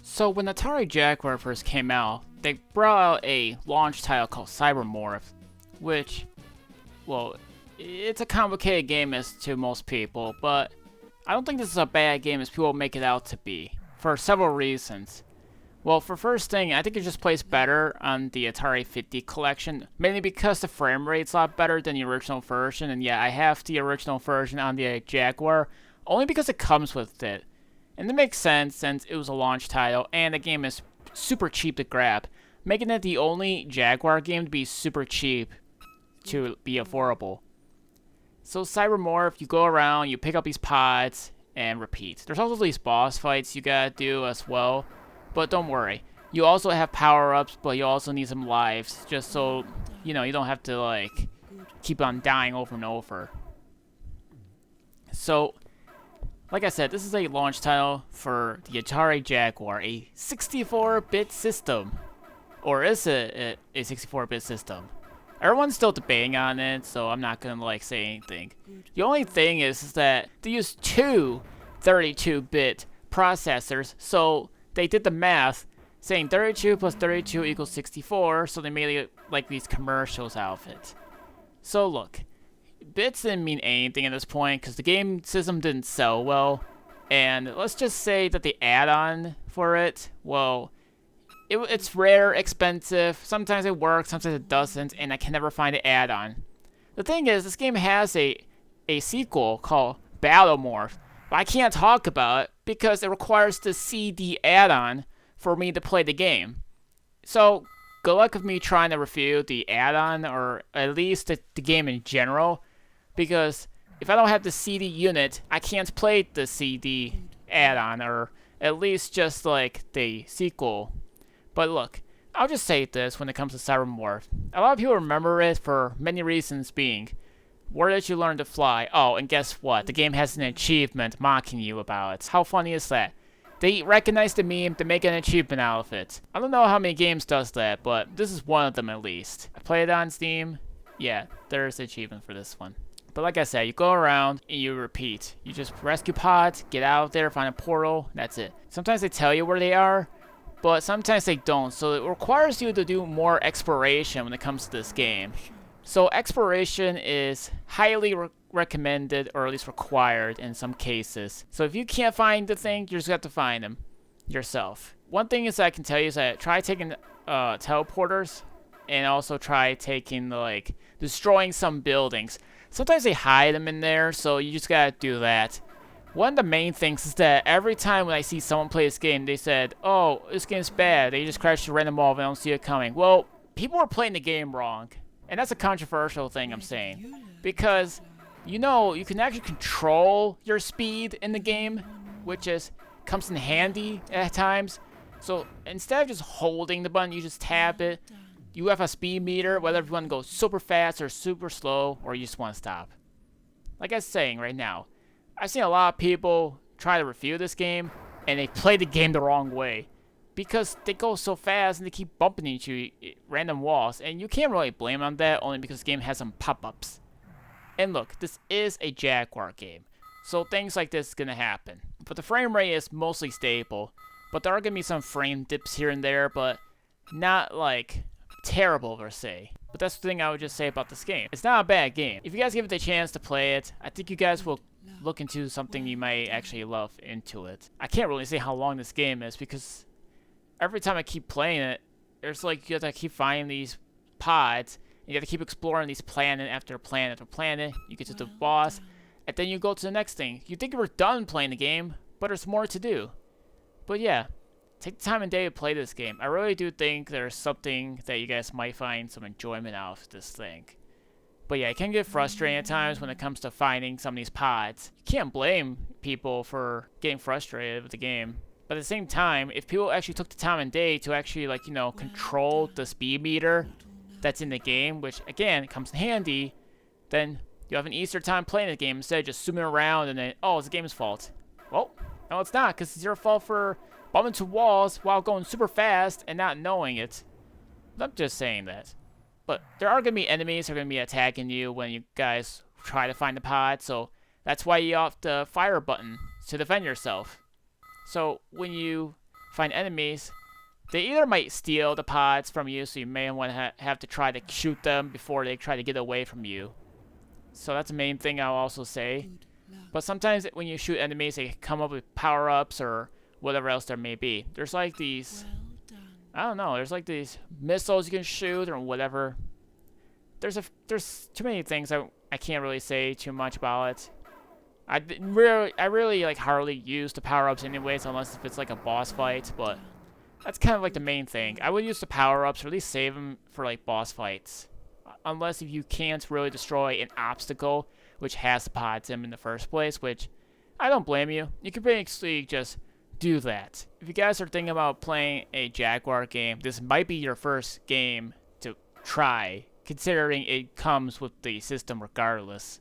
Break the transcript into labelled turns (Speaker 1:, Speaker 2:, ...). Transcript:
Speaker 1: So when Atari Jaguar first came out, they brought out a launch title called Cybermorph, which, well, it's a complicated game as to most people, but I don't think this is a bad game as people make it out to be, for several reasons. Well, for first thing, I think it just plays better on the Atari 50 collection, mainly because the frame rate's a lot better than the original version, and yeah, I have the original version on the Jaguar, only because it comes with it. And it makes sense since it was a launch title and the game is super cheap to grab, making it the only Jaguar game to be super cheap to be affordable. So Cybermorph, you go around, you pick up these pods, and repeat. There's also these boss fights you gotta do as well, but don't worry. You also have power-ups, but you also need some lives, just so, you don't have to, like, keep on dying over and over. So, like I said, this is a launch title for the Atari Jaguar, a 64-bit system. Or is it a 64-bit system? Everyone's still debating on it, so I'm not gonna say anything. The only thing is that they use two 32-bit processors, so they did the math, saying 32 plus 32 equals 64, so they made these commercials out of it. So look. Bits didn't mean anything at this point because the game system didn't sell well, and let's just say that the add-on for it, well, it's rare, expensive, sometimes it works, sometimes it doesn't, and I can never find an add-on. The thing is, this game has a sequel called Battlemorph, but I can't talk about it because it requires the CD add-on for me to play the game. So, good luck with me trying to review the add-on, or at least the game in general, because if I don't have the CD unit, I can't play the CD add-on, or at least just the sequel. But look, I'll just say this when it comes to Cybermorph. A lot of people remember it for many reasons being, where did you learn to fly? Oh, and guess what? The game has an achievement mocking you about it. How funny is that? They recognize the meme, they make an achievement out of it. I don't know how many games does that, but this is one of them at least. I played it on Steam. Yeah, there's an achievement for this one. But like I said, you go around and you repeat. You just rescue pods, get out there, find a portal, that's it. Sometimes they tell you where they are, but sometimes they don't. So it requires you to do more exploration when it comes to this game. So exploration is highly recommended, or at least required in some cases. So if you can't find the thing, you just have to find them yourself. One thing is that I can tell you is that try taking teleporters, and also try taking destroying some buildings. Sometimes they hide them in there, so you just gotta do that. One of the main things is that every time when I see someone play this game, they said, oh, this game's bad, they just crashed a random wall and I don't see it coming. Well, people are playing the game wrong. And that's a controversial thing I'm saying. Because, you can actually control your speed in the game, which comes in handy at times. So instead of just holding the button, you just tap it. You have a speed meter, whether you want to go super fast or super slow, or you just want to stop. Like I was saying right now, I've seen a lot of people try to review this game, and they play the game the wrong way. Because they go so fast and they keep bumping into you, random walls, and you can't really blame them on that, only because the game has some pop-ups. And look, this is a Jaguar game, so things like this is gonna happen. But the frame rate is mostly stable, but there are gonna be some frame dips here and there, but not terrible per se. But that's the thing I would just say about this game. It's not a bad game. If you guys give it the chance to play it, I think you guys will look into something you might actually love into it. I can't really say how long this game is because every time I keep playing it, there's you have to keep finding these pods, and you have to keep exploring these planet after planet after planet. You get to the boss, and then you go to the next thing. You think we're done playing the game, but there's more to do. But yeah, take the time and day to play this game. I really do think there's something that you guys might find some enjoyment out of this thing. But yeah, it can get frustrating at times when it comes to finding some of these pods. You can't blame people for getting frustrated with the game. But at the same time, if people actually took the time and day to actually, control the speed meter that's in the game, which, again, comes in handy, then you have an easier time playing the game instead of just zooming around and then, oh, it's the game's fault. Well, no, it's not, because it's your fault for bumping into walls while going super fast and not knowing it. I'm just saying that. But there are going to be enemies that are going to be attacking you when you guys try to find the pod, so that's why you have the fire button to defend yourself. So when you find enemies, they either might steal the pods from you, so you may want to have to try to shoot them before they try to get away from you. So that's the main thing I'll also say. But sometimes when you shoot enemies, they come up with power-ups or whatever else there may be. There's like these, I don't know, there's like these missiles you can shoot or whatever. There's too many things I can't really say too much about it. I really like hardly use the power-ups anyways, unless if it's like a boss fight, but that's kind of like the main thing. I would use the power-ups, or at least save them for like boss fights. Unless if you can't really destroy an obstacle which has the pods in the first place, which I don't blame you. You can basically just do that. If you guys are thinking about playing a Jaguar game, this might be your first game to try, considering it comes with the system regardless.